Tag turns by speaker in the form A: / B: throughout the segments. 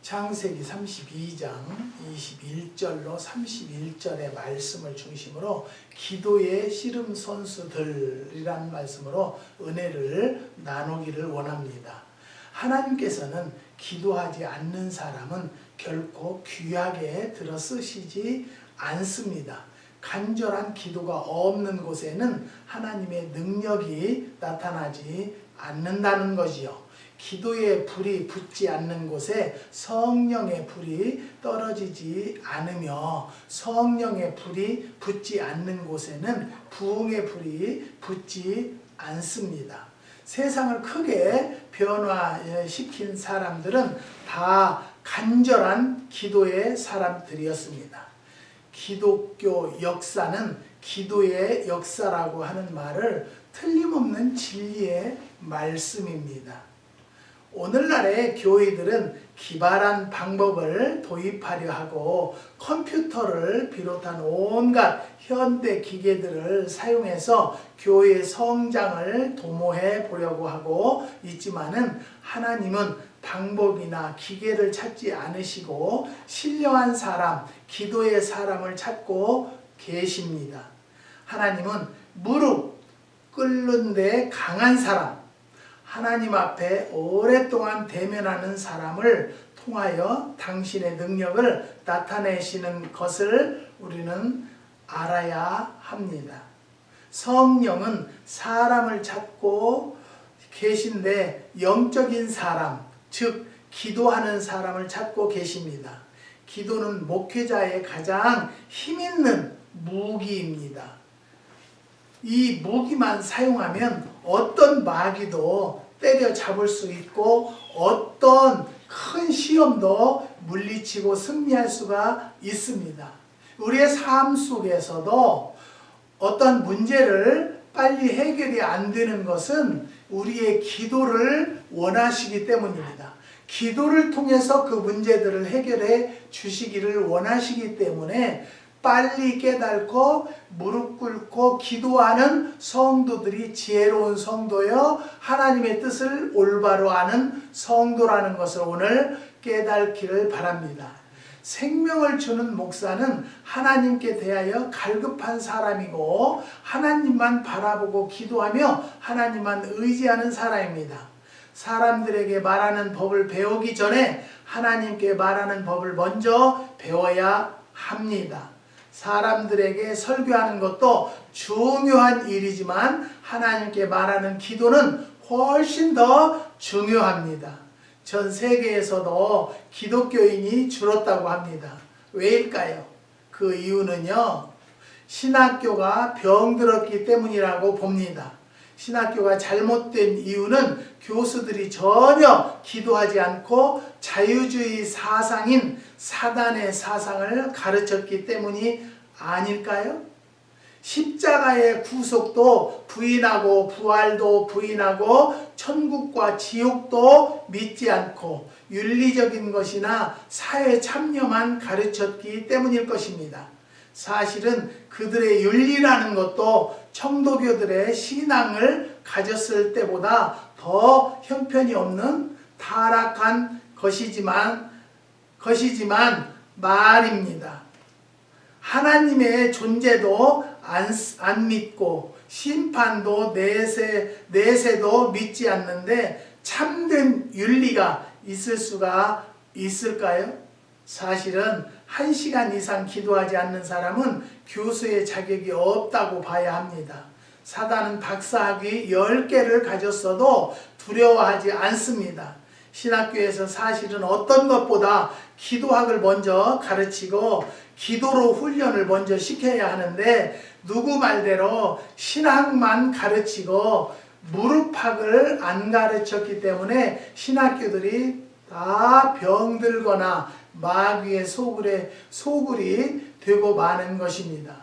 A: 창세기 32장 21절로 31절의 말씀을 중심으로 기도의 씨름 선수들이라는 말씀으로 은혜를 나누기를 원합니다. 하나님께서는 기도하지 않는 사람은 결코 귀하게 들어 쓰시지 않습니다. 간절한 기도가 없는 곳에는 하나님의 능력이 나타나지 않는다는 것이요. 기도의 불이 붙지 않는 곳에 성령의 불이 떨어지지 않으며 성령의 불이 붙지 않는 곳에는 부흥의 불이 붙지 않습니다. 세상을 크게 변화시킨 사람들은 다 간절한 기도의 사람들이었습니다. 기독교 역사는 기도의 역사라고 하는 말을 틀림없는 진리의 말씀입니다. 오늘날의 교회들은 기발한 방법을 도입하려 하고 컴퓨터를 비롯한 온갖 현대 기계들을 사용해서 교회의 성장을 도모해 보려고 하고 있지만은 하나님은 방법이나 기계를 찾지 않으시고 신령한 사람, 기도의 사람을 찾고 계십니다. 하나님은 무릎 꿇는 데 강한 사람, 하나님 앞에 오랫동안 대면하는 사람을 통하여 당신의 능력을 나타내시는 것을 우리는 알아야 합니다. 성령은 사람을 찾고 계신데 영적인 사람, 즉 기도하는 사람을 찾고 계십니다. 기도는 목회자의 가장 힘있는 무기입니다. 이 무기만 사용하면 어떤 마귀도 때려잡을 수 있고 어떤 큰 시험도 물리치고 승리할 수가 있습니다. 우리의 삶 속에서도 어떤 문제를 빨리 해결이 안 되는 것은 우리의 기도를 원하시기 때문입니다. 기도를 통해서 그 문제들을 해결해 주시기를 원하시기 때문에 빨리 깨닫고 무릎 꿇고 기도하는 성도들이 지혜로운 성도여 하나님의 뜻을 올바로 아는 성도라는 것을 오늘 깨닫기를 바랍니다. 생명을 주는 목사는 하나님께 대하여 갈급한 사람이고 하나님만 바라보고 기도하며 하나님만 의지하는 사람입니다. 사람들에게 말하는 법을 배우기 전에 하나님께 말하는 법을 먼저 배워야 합니다. 사람들에게 설교하는 것도 중요한 일이지만 하나님께 말하는 기도는 훨씬 더 중요합니다. 전 세계에서도 기독교인이 줄었다고 합니다. 왜일까요? 그 이유는요, 신학교가 병들었기 때문이라고 봅니다. 신학교가 잘못된 이유는 교수들이 전혀 기도하지 않고 자유주의 사상인 사단의 사상을 가르쳤기 때문이 아닐까요? 십자가의 구속도 부인하고 부활도 부인하고 천국과 지옥도 믿지 않고 윤리적인 것이나 사회 참여만 가르쳤기 때문일 것입니다. 사실은 그들의 윤리라는 것도 청도교들의 신앙을 가졌을 때보다 더 형편이 없는 타락한 것이지만 말입니다. 하나님의 존재도 안 믿고 심판도 내세도 믿지 않는데 참된 윤리가 있을 수가 있을까요? 사실은 1시간 이상 기도하지 않는 사람은 교수의 자격이 없다고 봐야 합니다. 사단은 박사학위 10개를 가졌어도 두려워하지 않습니다. 신학교에서 사실은 어떤 것보다 기도학을 먼저 가르치고 기도로 훈련을 먼저 시켜야 하는데 누구 말대로 신학만 가르치고 무릎학을 안 가르쳤기 때문에 신학교들이 다 병들거나 마귀의 소굴이 되고 마는 것입니다.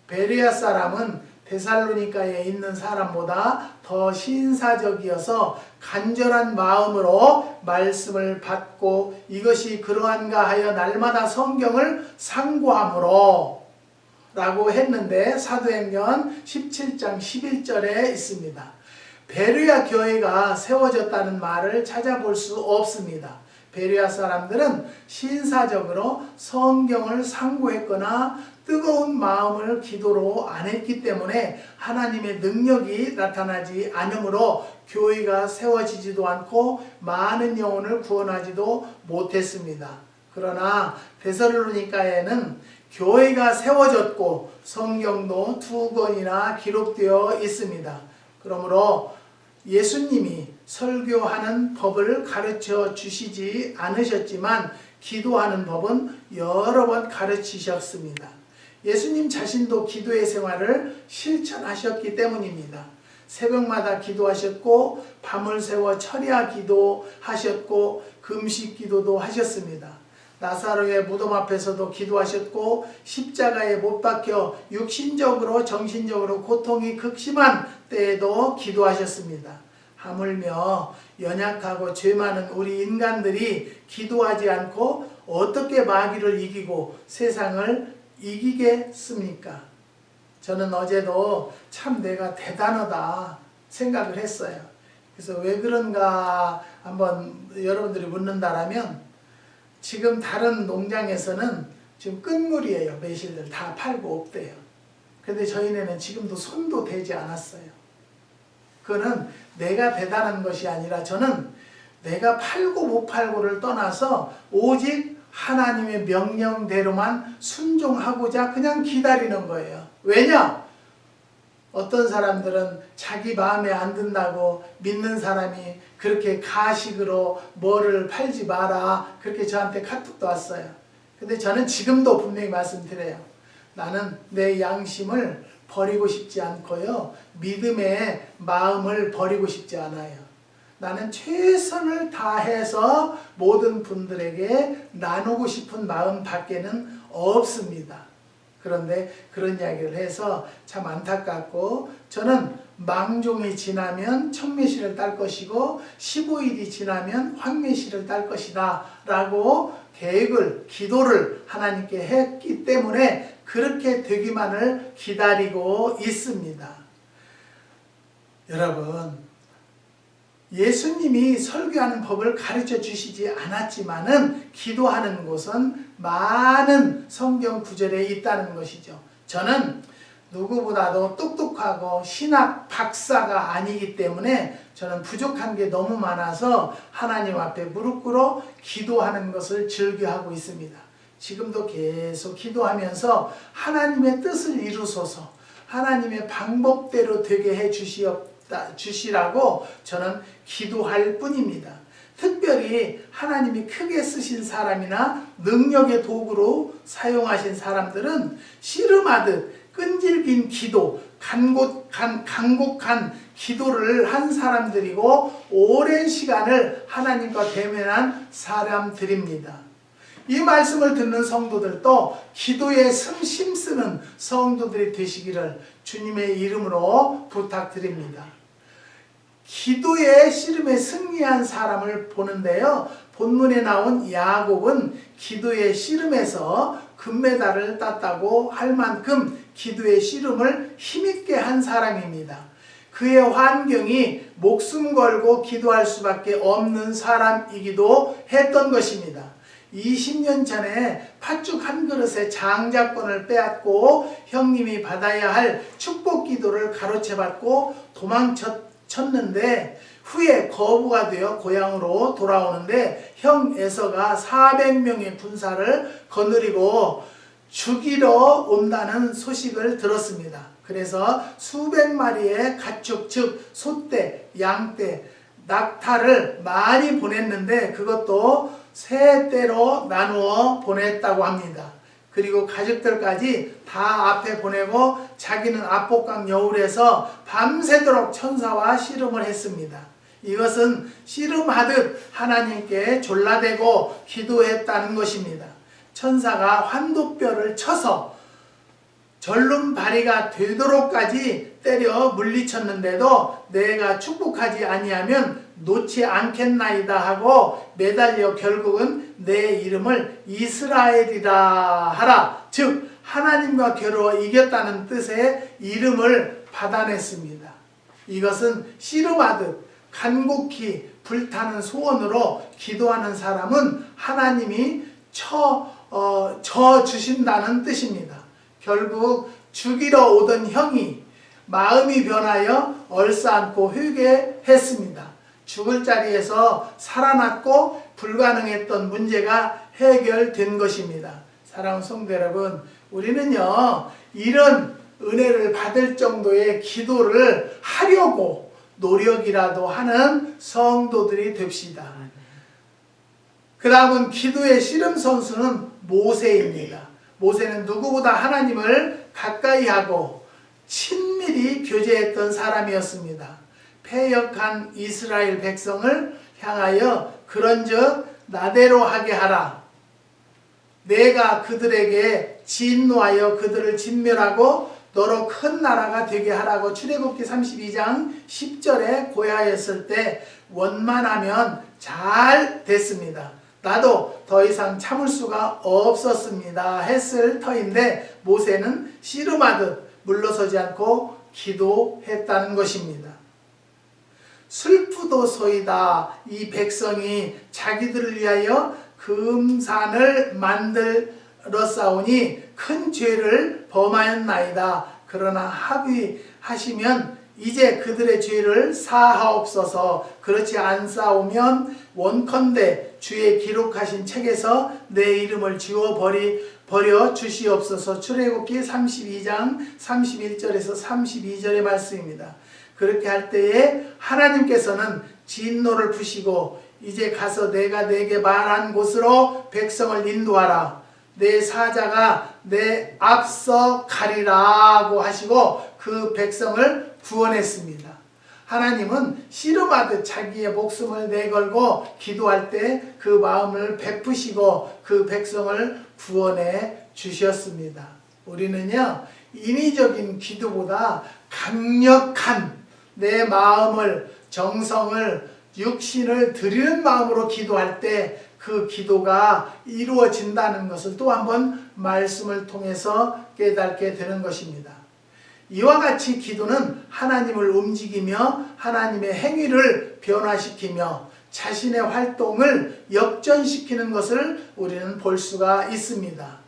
A: 베레아 사람은 데살로니가에 있는 사람보다 더 신사적이어서 간절한 마음으로 말씀을 받고 이것이 그러한가 하여 날마다 성경을 상고함으로 라고 했는데 사도행전 17장 11절에 있습니다. 베레아 교회가 세워졌다는 말을 찾아볼 수 없습니다. 베레아 사람들은 신사적으로 성경을 상고했거나 뜨거운 마음을 기도로 안 했기 때문에 하나님의 능력이 나타나지 않으므로 교회가 세워지지도 않고 많은 영혼을 구원하지도 못했습니다. 그러나 데살로니가에는 교회가 세워졌고 성경도 2권이나 기록되어 있습니다. 그러므로 예수님이 설교하는 법을 가르쳐 주시지 않으셨지만 기도하는 법은 여러 번 가르치셨습니다. 예수님 자신도 기도의 생활을 실천하셨기 때문입니다. 새벽마다 기도하셨고 밤을 새워 철야 기도하셨고 금식 기도도 하셨습니다. 나사로의 무덤 앞에서도 기도하셨고 십자가에 못 박혀 육신적으로 정신적으로 고통이 극심한 때에도 기도하셨습니다. 하물며 연약하고 죄 많은 우리 인간들이 기도하지 않고 어떻게 마귀를 이기고 세상을 이기겠습니까? 저는 어제도 참 내가 대단하다 생각을 했어요. 그래서 왜 그런가 한번 여러분들이 묻는다라면 지금 다른 농장에서는 지금 끝물이에요. 매실들 다 팔고 없대요. 그런데 저희네는 지금도 손도 대지 않았어요. 그거는 내가 대단한 것이 아니라 저는 내가 팔고 못 팔고를 떠나서 오직 하나님의 명령대로만 순종하고자 그냥 기다리는 거예요. 왜냐? 어떤 사람들은 자기 마음에 안 든다고 믿는 사람이 그렇게 가식으로 뭐를 팔지 마라 그렇게 저한테 카톡도 왔어요. 근데 저는 지금도 분명히 말씀드려요. 나는 내 양심을 버리고 싶지 않고요. 믿음의 마음을 버리고 싶지 않아요. 나는 최선을 다해서 모든 분들에게 나누고 싶은 마음 밖에는 없습니다. 그런데 그런 이야기를 해서 참 안타깝고 저는 망종이 지나면 청매실을 딸 것이고 15일이 지나면 황매실을 딸 것이다 라고 계획을 기도를 하나님께 했기 때문에 그렇게 되기만을 기다리고 있습니다. 여러분 예수님이 설교하는 법을 가르쳐 주시지 않았지만은 기도하는 곳은 많은 성경 구절에 있다는 것이죠. 저는 누구보다도 똑똑하고 신학 박사가 아니기 때문에 저는 부족한 게 너무 많아서 하나님 앞에 무릎 꿇어 기도하는 것을 즐겨하고 있습니다. 지금도 계속 기도하면서 하나님의 뜻을 이루소서 하나님의 방법대로 되게 해 주시라고 저는 기도할 뿐입니다. 특별히 하나님이 크게 쓰신 사람이나 능력의 도구로 사용하신 사람들은 씨름하듯 끈질긴 기도, 간곡한 기도를 한 사람들이고 오랜 시간을 하나님과 대면한 사람들입니다. 이 말씀을 듣는 성도들도 기도에 힘쓰는 성도들이 되시기를 주님의 이름으로 부탁드립니다. 기도의 씨름에 승리한 사람을 보는데요. 본문에 나온 야곱은 기도의 씨름에서 금메달을 땄다고 할 만큼 기도의 씨름을 힘있게 한 사람입니다. 그의 환경이 목숨 걸고 기도할 수밖에 없는 사람이기도 했던 것입니다. 20년 전에 팥죽 한 그릇에 장자권을 빼앗고 형님이 받아야 할 축복 기도를 가로채받고 도망쳤는데 후에 거부가 되어 고향으로 돌아오는데 형 에서가 400명의 군사를 거느리고 죽이러 온다는 소식을 들었습니다. 그래서 수백 마리의 가축 즉 소떼, 양떼, 낙타를 많이 보냈는데 그것도 세 떼로 나누어 보냈다고 합니다. 그리고 가족들까지 다 앞에 보내고 자기는 압복강 여울에서 밤새도록 천사와 씨름을 했습니다. 이것은 씨름하듯 하나님께 졸라대고 기도했다는 것입니다. 천사가 환도뼈를 쳐서 절름발이가 되도록까지 때려 물리쳤는데도 내가 축복하지 아니하면 놓지 않겠나이다 하고 매달려 결국은 내 이름을 이스라엘이라 하라 즉 하나님과 겨루어 이겼다는 뜻의 이름을 받아냈습니다. 이것은 씨름하듯 간곡히 불타는 소원으로 기도하는 사람은 하나님이 져 주신다는 뜻입니다. 결국 죽이러 오던 형이 마음이 변하여 얼싸안고 회개했습니다. 죽을 자리에서 살아났고 불가능했던 문제가 해결된 것입니다. 사랑하는 성도 여러분, 우리는요 이런 은혜를 받을 정도의 기도를 하려고 노력이라도 하는 성도들이 됩시다. 그 다음은 기도의 씨름 선수는 모세입니다. 모세는 누구보다 하나님을 가까이 하고 친밀히 교제했던 사람이었습니다. 패역한 이스라엘 백성을 향하여 그런즉 나대로 하게 하라. 내가 그들에게 진노하여 그들을 진멸하고 너로 큰 나라가 되게 하라고 출애굽기 32장 10절에 고하였을 때 원만하면 잘 됐습니다. 나도 더 이상 참을 수가 없었습니다 했을 터인데 모세는 씨름하듯 물러서지 않고 기도했다는 것입니다. 슬프도소이다. 이 백성이 자기들을 위하여 금산을 만들었사오니 큰 죄를 범하였나이다. 그러나 합의하시면 이제 그들의 죄를 사하옵소서. 그렇지 않사오면 원컨대 주의 기록하신 책에서 내 이름을 지워버려 주시옵소서. 출애굽기 32장 31절에서 32절의 말씀입니다. 그렇게 할 때에 하나님께서는 진노를 푸시고 이제 가서 내가 내게 말한 곳으로 백성을 인도하라. 내 사자가 내 앞서 가리라고 하시고 그 백성을 구원했습니다. 하나님은 씨름하듯 자기의 목숨을 내걸고 기도할 때 그 마음을 베푸시고 그 백성을 구원해 주셨습니다. 우리는요 인위적인 기도보다 강력한 내 마음을 정성을 육신을 드리는 마음으로 기도할 때 그 기도가 이루어진다는 것을 또 한번 말씀을 통해서 깨닫게 되는 것입니다. 이와 같이 기도는 하나님을 움직이며 하나님의 행위를 변화시키며 자신의 활동을 역전시키는 것을 우리는 볼 수가 있습니다.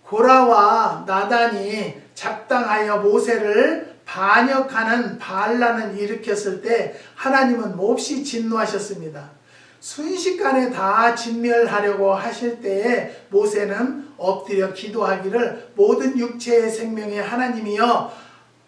A: 고라와 나단이 작당하여 모세를 반역하는 반란을 일으켰을 때 하나님은 몹시 진노하셨습니다. 순식간에 다 진멸하려고 하실 때에 모세는 엎드려 기도하기를 모든 육체의 생명의 하나님이여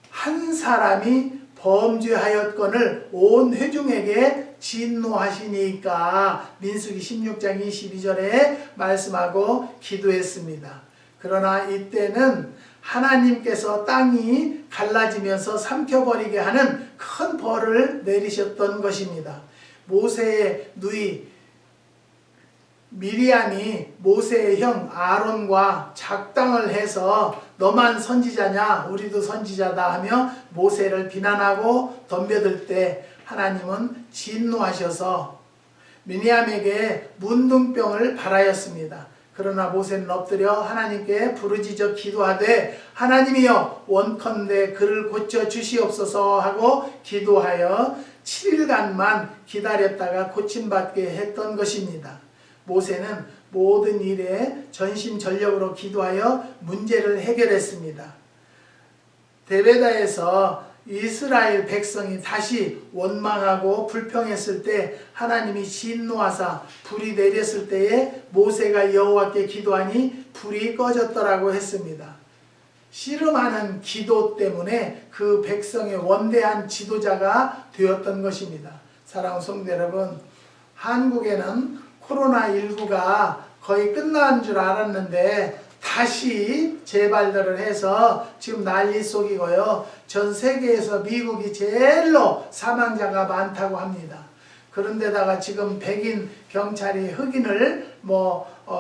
A: 한 사람이 범죄하였건을 온 회중에게 진노하시니까 민수기 16장 22절에 말씀하고 기도했습니다. 그러나 이때는 하나님께서 땅이 갈라지면서 삼켜버리게 하는 큰 벌을 내리셨던 것입니다. 모세의 누이 미리암이 모세의 형 아론과 작당을 해서 너만 선지자냐 우리도 선지자다 하며 모세를 비난하고 덤벼들 때 하나님은 진노하셔서 미리암에게 문둥병을 발하였습니다. 그러나 모세는 엎드려 하나님께 부르짖어 기도하되 하나님이여 원컨대 그를 고쳐 주시옵소서 하고 기도하여 7일간만 기다렸다가 고침받게 했던 것입니다. 모세는 모든 일에 전심전력으로 기도하여 문제를 해결했습니다. 데베다에서 이스라엘 백성이 다시 원망하고 불평했을 때 하나님이 진노하사 불이 내렸을 때에 모세가 여호와께 기도하니 불이 꺼졌더라고 했습니다. 씨름하는 기도 때문에 그 백성의 원대한 지도자가 되었던 것입니다. 사랑하는 성도 여러분, 한국에는 코로나19가 거의 끝난 줄 알았는데 다시 재발들을 해서 지금 난리 속이고요. 전 세계에서 미국이 제일로 사망자가 많다고 합니다. 그런데다가 지금 백인 경찰이 흑인을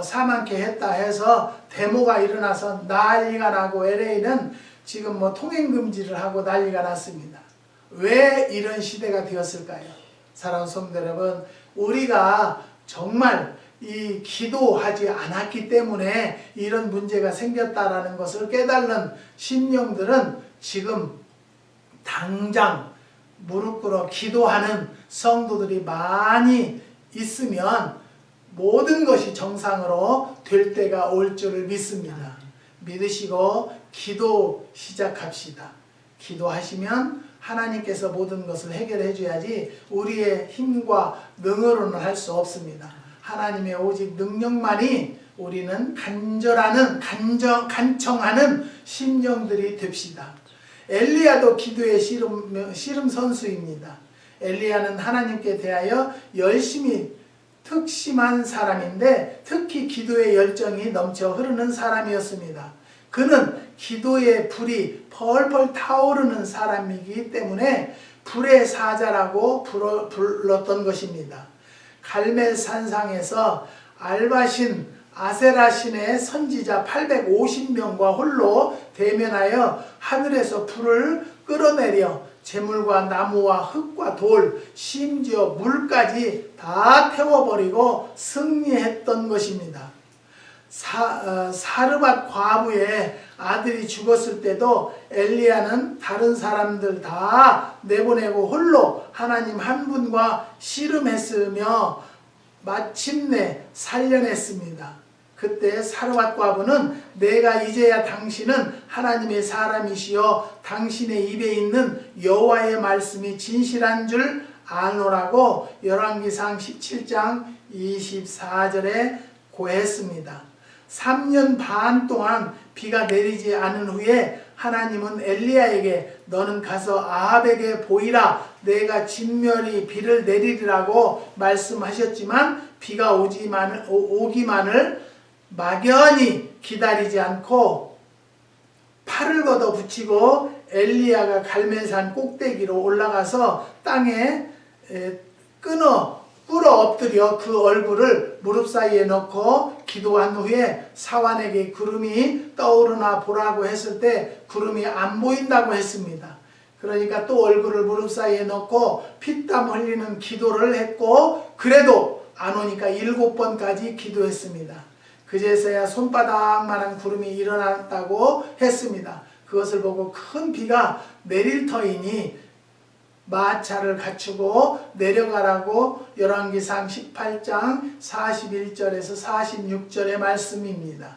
A: 사망케 했다 해서 데모가 일어나서 난리가 나고 LA는 지금 통행금지를 하고 난리가 났습니다. 왜 이런 시대가 되었을까요? 사랑하는 성도 여러분, 우리가 정말 이 기도하지 않았기 때문에 이런 문제가 생겼다라는 것을 깨달는 심령들은 지금 당장 무릎 꿇어 기도하는 성도들이 많이 있으면 모든 것이 정상으로 될 때가 올 줄을 믿습니다. 믿으시고 기도 시작합시다. 기도하시면 하나님께서 모든 것을 해결해 줘야지 우리의 힘과 능으로는 할 수 없습니다. 하나님의 오직 능력만이 우리는 간청하는 심령들이 됩시다. 엘리야도 기도의 씨름 선수입니다. 엘리야는 하나님께 대하여 열심히 특심한 사람인데 특히 기도의 열정이 넘쳐 흐르는 사람이었습니다. 그는 기도의 불이 펄펄 타오르는 사람이기 때문에 불의 사자라고 불렀던 것입니다. 갈멜 산상에서 알바신 아세라 신의 선지자 850명과 홀로 대면하여 하늘에서 불을 끌어내려 재물과 나무와 흙과 돌, 심지어 물까지 다 태워버리고 승리했던 것입니다. 사르밧 과부의 아들이 죽었을 때도 엘리야는 다른 사람들 다 내보내고 홀로 하나님 한 분과 씨름했으며 마침내 살려냈습니다. 그때 사르밧 과부는 내가 이제야 당신은 하나님의 사람이시여 당신의 입에 있는 여호와의 말씀이 진실한 줄 아노라고 열왕기상 17장 24절에 고했습니다. 3년 반 동안 비가 내리지 않은 후에 하나님은 엘리야에게 너는 가서 아합에게 보이라 내가 진멸이 비를 내리리라고 말씀하셨지만 비가 오기만을 막연히 기다리지 않고 팔을 걷어 붙이고 엘리야가 갈멜산 꼭대기로 올라가서 땅에 꿇어 엎드려 그 얼굴을 무릎 사이에 넣고 기도한 후에 사환에게 구름이 떠오르나 보라고 했을 때 구름이 안 보인다고 했습니다. 그러니까 또 얼굴을 무릎 사이에 넣고 피땀 흘리는 기도를 했고 그래도 안 오니까 7번까지 기도했습니다. 그제서야 손바닥만한 구름이 일어났다고 했습니다. 그것을 보고 큰 비가 내릴 터이니 마차를 갖추고 내려가라고 열왕기상 18장 41절에서 46절의 말씀입니다.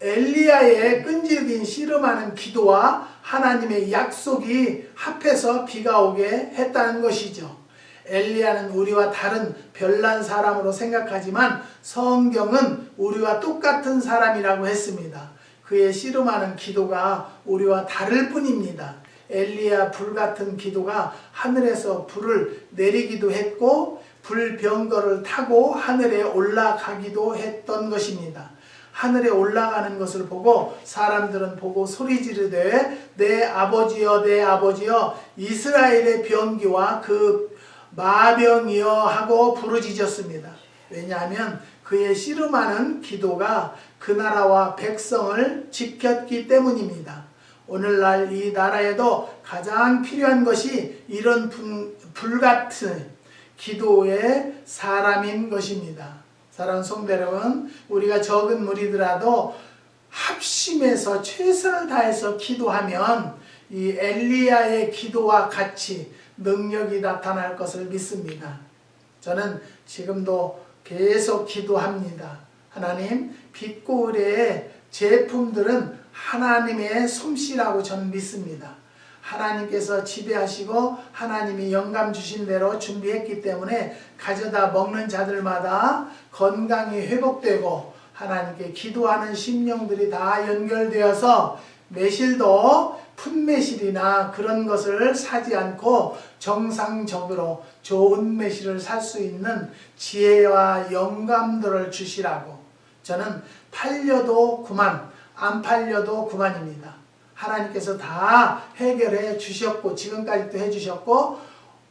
A: 엘리야의 끈질긴 씨름하는 기도와 하나님의 약속이 합해서 비가 오게 했다는 것이죠. 엘리야는 우리와 다른 별난 사람으로 생각하지만 성경은 우리와 똑같은 사람이라고 했습니다. 그의 씨름하는 기도가 우리와 다를 뿐입니다. 엘리야 불같은 기도가 하늘에서 불을 내리기도 했고 불병거를 타고 하늘에 올라가기도 했던 것입니다. 하늘에 올라가는 것을 보고 사람들은 보고 소리 지르되 내 아버지여 내 아버지여 이스라엘의 병기와 그 마병이여 하고 부르짖었습니다. 왜냐하면 그의 씨름하는 기도가 그 나라와 백성을 지켰기 때문입니다. 오늘날 이 나라에도 가장 필요한 것이 이런 불같은 기도의 사람인 것입니다. 사랑하는 성도 여러분, 우리가 적은 무리더라도 합심해서 최선을 다해서 기도하면 이 엘리야의 기도와 같이 능력이 나타날 것을 믿습니다. 저는 지금도 계속 기도합니다. 하나님, 빛고 의뢰의 제품들은 하나님의 솜씨라고 저는 믿습니다. 하나님께서 지배하시고 하나님이 영감 주신 대로 준비했기 때문에 가져다 먹는 자들마다 건강이 회복되고 하나님께 기도하는 심령들이 다 연결되어서 매실도 풋매실이나 그런 것을 사지 않고 정상적으로 좋은 매실을 살 수 있는 지혜와 영감들을 주시라고. 저는 팔려도 그만, 안 팔려도 그만입니다. 하나님께서 다 해결해 주셨고 지금까지도 해주셨고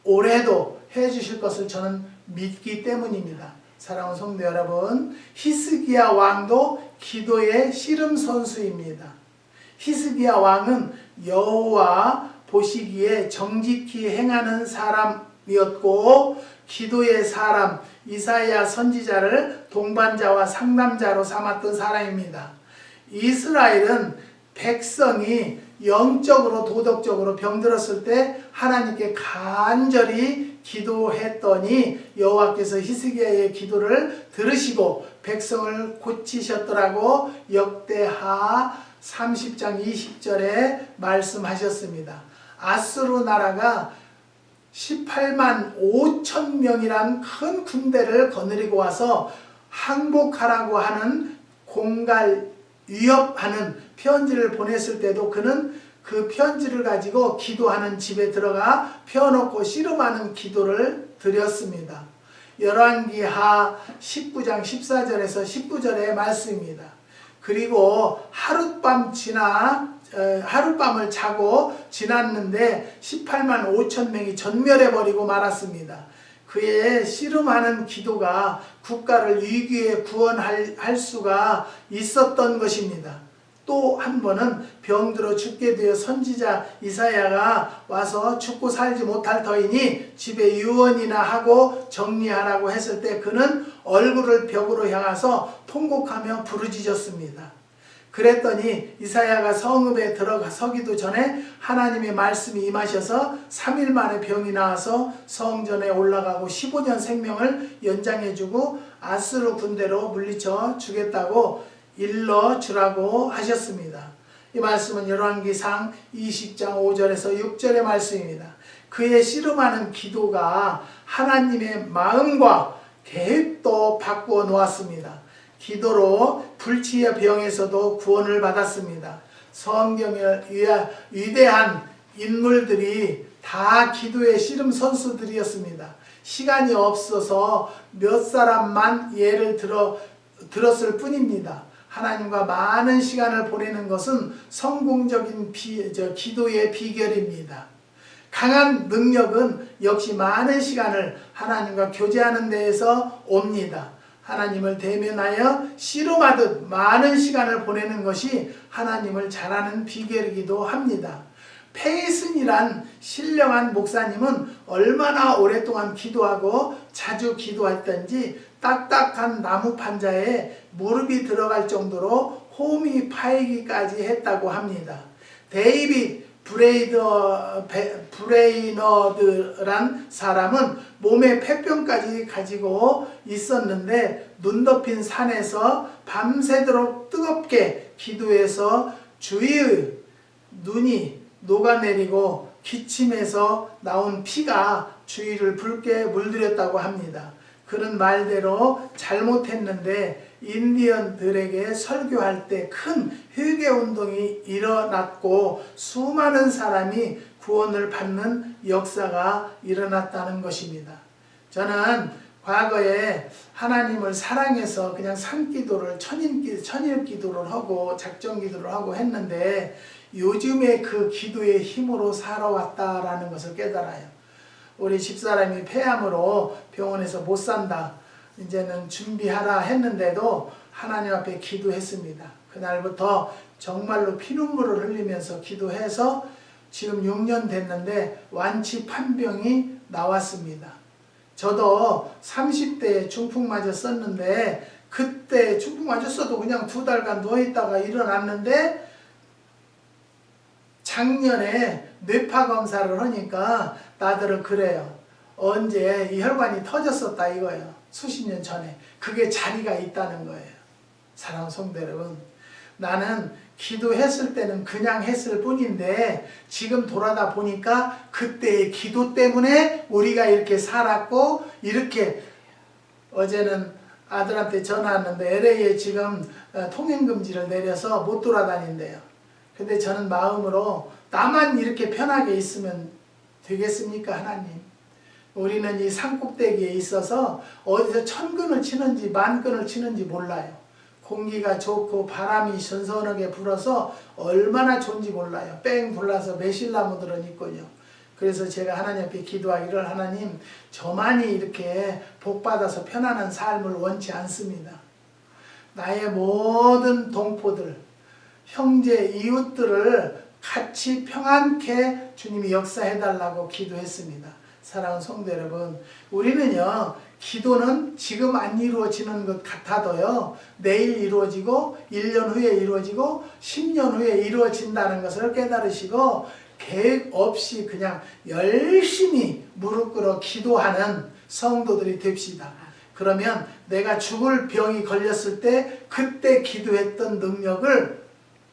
A: 올해도 해주실 것을 저는 믿기 때문입니다. 사랑하는 성도 여러분, 히스기야 왕도 기도의 씨름 선수입니다. 히스기야 왕은 여호와 보시기에 정직히 행하는 사람이었고 기도의 사람 이사야 선지자를 동반자와 상담자로 삼았던 사람입니다. 이스라엘은 백성이 영적으로 도덕적으로 병들었을 때 하나님께 간절히 기도했더니 여호와께서 히스기야의 기도를 들으시고 백성을 고치셨더라고 역대하 30장 20절에 말씀하셨습니다. 아수르 나라가 18만 5천 명이란 큰 군대를 거느리고 와서 항복하라고 하는 공갈 위협하는 편지를 보냈을 때도 그는 그 편지를 가지고 기도하는 집에 들어가 펴놓고 씨름하는 기도를 드렸습니다. 열왕기하 19장 14절에서 19절의 말씀입니다. 그리고 하룻밤을 자고 지났는데 18만 5천 명이 전멸해버리고 말았습니다. 그의 씨름하는 기도가 국가를 위기에 구원할 수가 있었던 것입니다. 또 한 번은 병들어 죽게 되어 선지자 이사야가 와서 죽고 살지 못할 터이니 집에 유언이나 하고 정리하라고 했을 때 그는 얼굴을 벽으로 향해서 통곡하며 부르짖었습니다. 그랬더니 이사야가 성읍에 들어서기도 전에 하나님의 말씀이 임하셔서 3일 만에 병이 나와서 성전에 올라가고 15년 생명을 연장해주고 아수르 군대로 물리쳐 주겠다고 일러주라고 하셨습니다. 이 말씀은 열왕기상 20장 5절에서 6절의 말씀입니다. 그의 씨름하는 기도가 하나님의 마음과 계획도 바꾸어 놓았습니다. 기도로 불치의 병에서도 구원을 받았습니다. 성경의 위대한 인물들이 다 기도의 씨름 선수들이었습니다. 시간이 없어서 몇 사람만 예를 들었을 뿐입니다. 하나님과 많은 시간을 보내는 것은 성공적인 기도의 비결입니다. 강한 능력은 역시 많은 시간을 하나님과 교제하는 데에서 옵니다. 하나님을 대면하여 씨름하듯 많은 시간을 보내는 것이 하나님을 잘하는 비결이기도 합니다. 페이슨이란 신령한 목사님은 얼마나 오랫동안 기도하고 자주 기도했던지 딱딱한 나무 판자에 무릎이 들어갈 정도로 홈이 파이기까지 했다고 합니다. 데이빗 브레이너드란 사람은 몸에 폐병까지 가지고 있었는데 눈 덮인 산에서 밤새도록 뜨겁게 기도해서 주위의 눈이 녹아내리고 기침에서 나온 피가 주위를 붉게 물들였다고 합니다. 그는 말대로 잘못했는데 인디언들에게 설교할 때 큰 회개운동이 일어났고 수많은 사람이 구원을 받는 역사가 일어났다는 것입니다. 저는 과거에 하나님을 사랑해서 그냥 산기도를 천일기도를 하고 작정기도를 하고 했는데 요즘에 그 기도의 힘으로 살아왔다라는 것을 깨달아요. 우리 집사람이 폐암으로 병원에서 못 산다. 이제는 준비하라 했는데도 하나님 앞에 기도했습니다. 그날부터 정말로 피눈물을 흘리면서 기도해서 지금 6년 됐는데 완치 판병이 나왔습니다. 저도 30대에 중풍 맞았었는데 그때 중풍 맞았어도 그냥 2달간 누워있다가 일어났는데 작년에 뇌파 검사를 하니까 나들은 그래요. 언제 이 혈관이 터졌었다 이거예요. 수십 년 전에. 그게 자리가 있다는 거예요. 사랑하는 성도 여러분, 나는 기도했을 때는 그냥 했을 뿐인데 지금 돌아다 보니까 그때의 기도 때문에 우리가 이렇게 살았고 이렇게 어제는 아들한테 전화 왔는데 LA에 지금 통행금지를 내려서 못 돌아다닌대요. 근데 저는 마음으로 나만 이렇게 편하게 있으면 되겠습니까 하나님? 우리는 이 산꼭대기에 있어서 어디서 1000근을 치는지 10,000근을 치는지 몰라요. 공기가 좋고 바람이 선선하게 불어서 얼마나 좋은지 몰라요. 뺑 불나서 매실나무들은 있군요. 그래서 제가 하나님 앞에 기도하기를 하나님 저만이 이렇게 복받아서 편안한 삶을 원치 않습니다. 나의 모든 동포들, 형제, 이웃들을 같이 평안케 주님이 역사해달라고 기도했습니다. 사랑하는 성도 여러분, 우리는요 기도는 지금 안 이루어지는 것 같아도요, 내일 이루어지고 1년 후에 이루어지고 10년 후에 이루어진다는 것을 깨달으시고 계획 없이 그냥 열심히 무릎 꿇어 기도하는 성도들이 됩시다. 그러면 내가 죽을 병이 걸렸을 때 그때 기도했던 능력을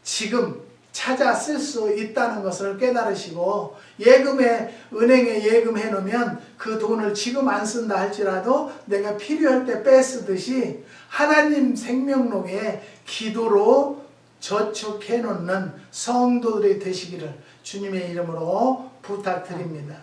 A: 지금 찾아 쓸 수 있다는 것을 깨달으시고, 은행에 예금해 놓으면 그 돈을 지금 안 쓴다 할지라도 내가 필요할 때 빼쓰듯이 하나님 생명록에 기도로 저축해 놓는 성도들이 되시기를 주님의 이름으로 부탁드립니다.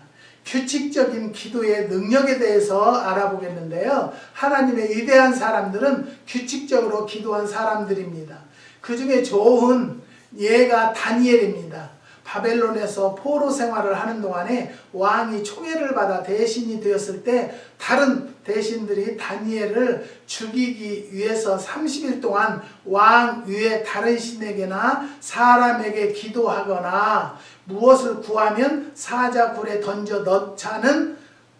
A: 규칙적인 기도의 능력에 대해서 알아보겠는데요. 하나님의 위대한 사람들은 규칙적으로 기도한 사람들입니다. 그 중에 좋은 예가 다니엘입니다. 바벨론에서 포로 생활을 하는 동안에 왕이 총애를 받아 대신이 되었을 때 다른 대신들이 다니엘을 죽이기 위해서 30일 동안 왕 위에 다른 신에게나 사람에게 기도하거나 무엇을 구하면 사자굴에 던져 넣자는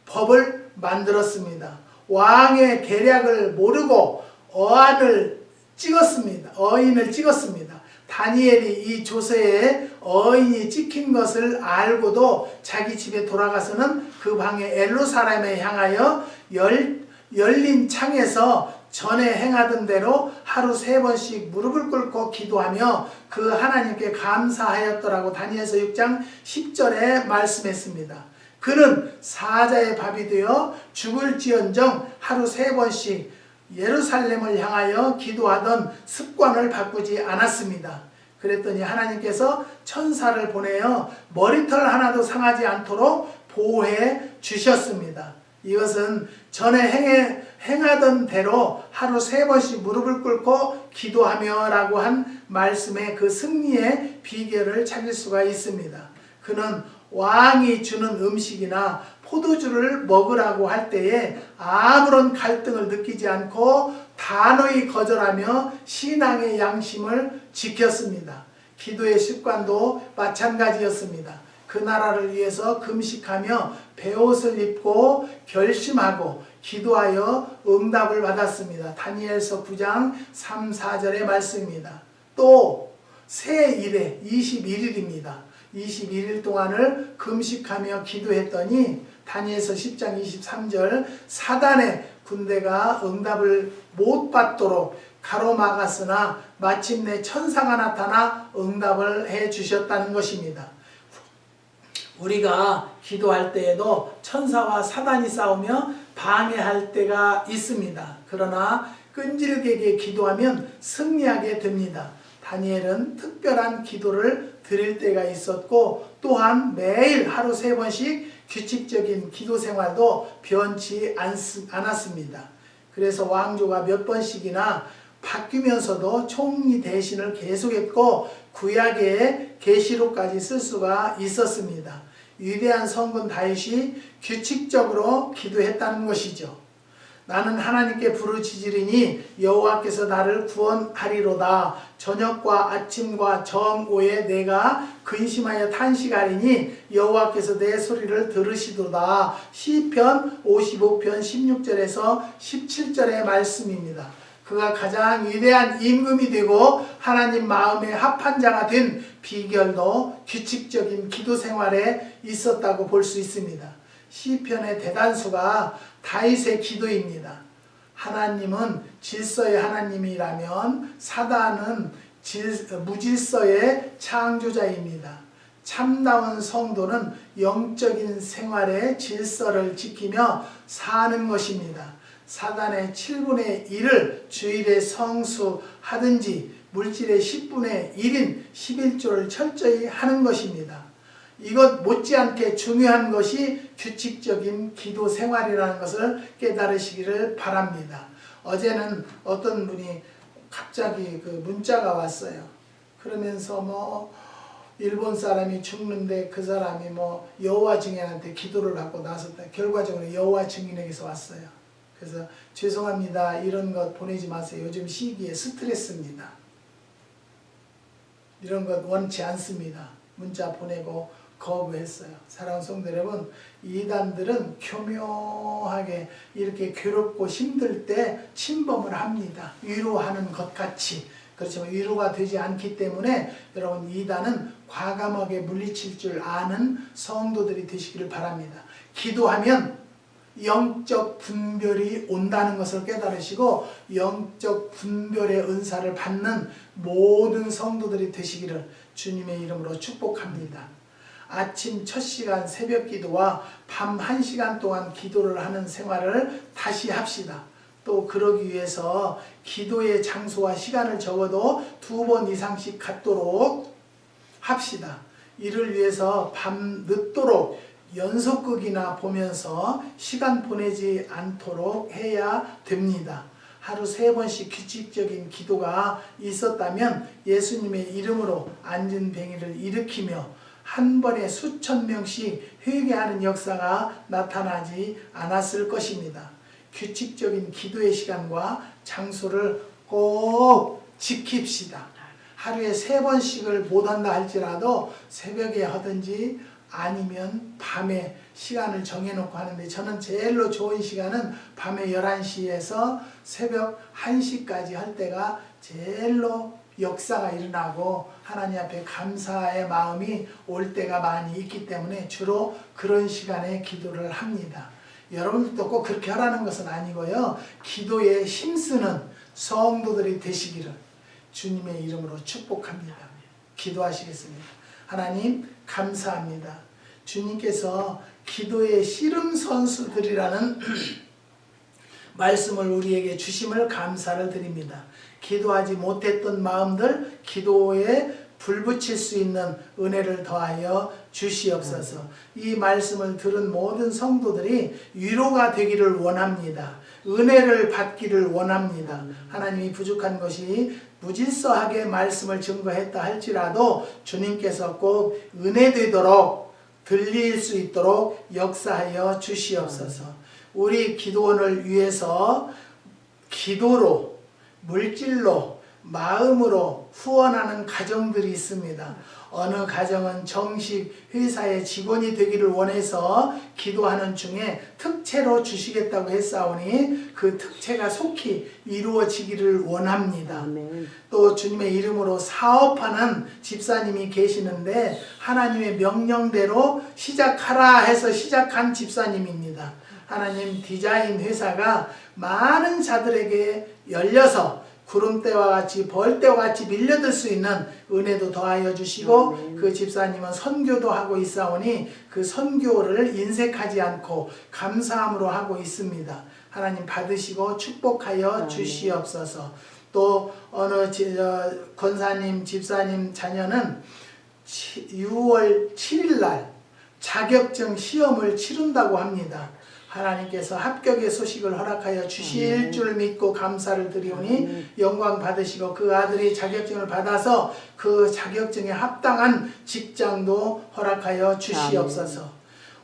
A: 법을 만들었습니다. 왕의 계략을 모르고 어인을 찍었습니다. 다니엘이 이 조서에 어인이 찍힌 것을 알고도 자기 집에 돌아가서는 그 방에 엘루사렘에 향하여 열린 창에서 전에 행하던 대로 하루 3번씩 무릎을 꿇고 기도하며 그 하나님께 감사하였더라고 다니엘서 6장 10절에 말씀했습니다. 그는 사자의 밥이 되어 죽을지언정 하루 3번씩 예루살렘을 향하여 기도하던 습관을 바꾸지 않았습니다. 그랬더니 하나님께서 천사를 보내어 머리털 하나도 상하지 않도록 보호해 주셨습니다. 이것은 전에 행하던 대로 하루 3번씩 무릎을 꿇고 기도하며 라고 한 말씀의 그 승리의 비결을 찾을 수가 있습니다. 그는 왕이 주는 음식이나 포도주를 먹으라고 할 때에 아무런 갈등을 느끼지 않고 단호히 거절하며 신앙의 양심을 지켰습니다. 기도의 습관도 마찬가지였습니다. 그 나라를 위해서 금식하며 베옷을 입고 결심하고 기도하여 응답을 받았습니다. 다니엘서 9장 3, 4절의 말씀입니다. 또 새 일에 21일입니다. 21일 동안을 금식하며 기도했더니 다니엘서 10장 23절 사단의 군대가 응답을 못 받도록 가로막았으나 마침내 천사가 나타나 응답을 해 주셨다는 것입니다. 우리가 기도할 때에도 천사와 사단이 싸우며 방해할 때가 있습니다. 그러나 끈질기게 기도하면 승리하게 됩니다. 다니엘은 특별한 기도를 드릴 때가 있었고 또한 매일 하루 3번씩 규칙적인 기도 생활도 변치 않았습니다. 그래서 왕조가 몇 번씩이나 바뀌면서도 총리 대신을 계속했고 구약의 계시록까지 쓸 수가 있었습니다. 위대한 성군 다윗이 규칙적으로 기도했다는 것이죠. 나는 하나님께 부르짖으리니 여호와께서 나를 구원하리로다. 저녁과 아침과 정오에 내가 근심하여 탄식하리니 여호와께서 내 소리를 들으시도다. 시편 55편 16절에서 17절의 말씀입니다. 그가 가장 위대한 임금이 되고 하나님 마음에 합한 자가 된 비결도 규칙적인 기도 생활에 있었다고 볼 수 있습니다. 시편의 대단수가 다윗의 기도입니다. 하나님은 질서의 하나님이라면 사단은 무질서의 창조자입니다. 참다운 성도는 영적인 생활의 질서를 지키며 사는 것입니다. 사단의 7분의 1을 주일에 성수하든지 물질의 10분의 1인 11조를 철저히 하는 것입니다. 이것 못지않게 중요한 것이 규칙적인 기도 생활이라는 것을 깨달으시기를 바랍니다. 어제는 어떤 분이 갑자기 그 문자가 왔어요. 그러면서 일본 사람이 죽는데 그 사람이 여호와 증인한테 기도를 받고 나섰다. 결과적으로 여호와 증인에게서 왔어요. 그래서 죄송합니다. 이런 것 보내지 마세요. 요즘 시기에 스트레스입니다. 이런 것 원치 않습니다. 문자 보내고 거부했어요. 사랑하는 성도 여러분, 이단들은 교묘하게 이렇게 괴롭고 힘들 때 침범을 합니다. 위로하는 것 같이. 그렇지만 위로가 되지 않기 때문에 여러분, 이단은 과감하게 물리칠 줄 아는 성도들이 되시기를 바랍니다. 기도하면 영적 분별이 온다는 것을 깨달으시고 영적 분별의 은사를 받는 모든 성도들이 되시기를 주님의 이름으로 축복합니다. 아침 첫 시간 새벽 기도와 밤 1시간 동안 기도를 하는 생활을 다시 합시다. 또 그러기 위해서 기도의 장소와 시간을 적어도 2번 이상씩 갖도록 합시다. 이를 위해서 밤 늦도록 연속극이나 보면서 시간 보내지 않도록 해야 됩니다. 하루 3번씩 규칙적인 기도가 있었다면 예수님의 이름으로 안진뱅이를 일으키며 한 번에 수천 명씩 회개하는 역사가 나타나지 않았을 것입니다. 규칙적인 기도의 시간과 장소를 꼭 지킵시다. 하루에 3번씩을 못한다 할지라도 새벽에 하든지 아니면 밤에 시간을 정해놓고 하는데, 저는 제일로 좋은 시간은 밤에 11시에서 새벽 1시까지 할 때가 제일로 역사가 일어나고 하나님 앞에 감사의 마음이 올 때가 많이 있기 때문에 주로 그런 시간에 기도를 합니다. 여러분들도 꼭 그렇게 하라는 것은 아니고요. 기도에 힘쓰는 성도들이 되시기를 주님의 이름으로 축복합니다. 기도하시겠습니다. 하나님 감사합니다. 주님께서 기도의 씨름 선수들이라는 말씀을 우리에게 주심을 감사를 드립니다. 기도하지 못했던 마음들 기도에 불붙일 수 있는 은혜를 더하여 주시옵소서. 이 말씀을 들은 모든 성도들이 위로가 되기를 원합니다. 은혜를 받기를 원합니다. 하나님이 부족한 것이 무질서하게 말씀을 증거했다 할지라도 주님께서 꼭 은혜 되도록 들릴 수 있도록 역사하여 주시옵소서. 우리 기도원을 위해서 기도로, 물질로, 마음으로 후원하는 가정들이 있습니다. 어느 가정은 정식 회사의 직원이 되기를 원해서 기도하는 중에 특채로 주시겠다고 했사오니 그 특채가 속히 이루어지기를 원합니다. 아멘. 또 주님의 이름으로 사업하는 집사님이 계시는데 하나님의 명령대로 시작하라 해서 시작한 집사님입니다. 하나님 디자인 회사가 많은 자들에게 열려서 구름대와 같이 벌대와 같이 밀려들 수 있는 은혜도 더하여 주시고, 그 집사님은 선교도 하고 있사오니 그 선교를 인색하지 않고 감사함으로 하고 있습니다. 하나님 받으시고 축복하여 주시옵소서. 또 어느 권사님 집사님 자녀는 6월 7일 날 자격증 시험을 치른다고 합니다. 하나님께서 합격의 소식을 허락하여 주실 줄 믿고 감사를 드리오니 영광 받으시고 그 아들이 자격증을 받아서 그 자격증에 합당한 직장도 허락하여 주시옵소서.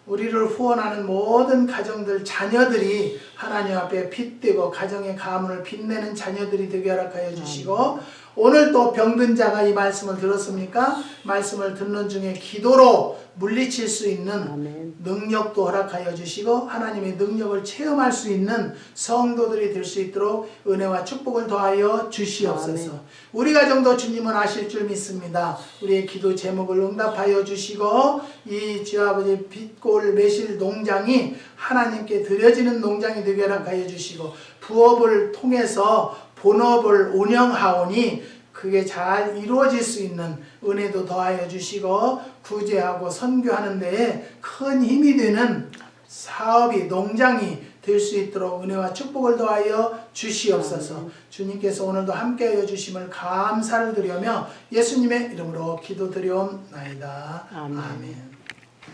A: 우리를 후원하는 모든 가정들 자녀들이 하나님 앞에 빛되고 가정의 가문을 빛내는 자녀들이 되게 허락하여 주시고, 오늘 또 병든 자가 이 말씀을 들었습니까? 말씀을 듣는 중에 기도로 물리칠 수 있는 능력도 허락하여 주시고 하나님의 능력을 체험할 수 있는 성도들이 될 수 있도록 은혜와 축복을 더하여 주시옵소서. 우리 가정도 주님은 아실 줄 믿습니다. 우리의 기도 제목을 응답하여 주시고 이 주아버지 빛골 매실 농장이 하나님께 드려지는 농장이 되게 허락하여 주시고, 부업을 통해서 본업을 운영하오니 그게 잘 이루어질 수 있는 은혜도 더하여 주시고, 구제하고 선교하는 데에 큰 힘이 되는 사업이, 농장이 될 수 있도록 은혜와 축복을 더하여 주시옵소서. 주님께서 오늘도 함께하여 주심을 감사를 드리며 예수님의 이름으로 기도드리옵나이다. 아멘.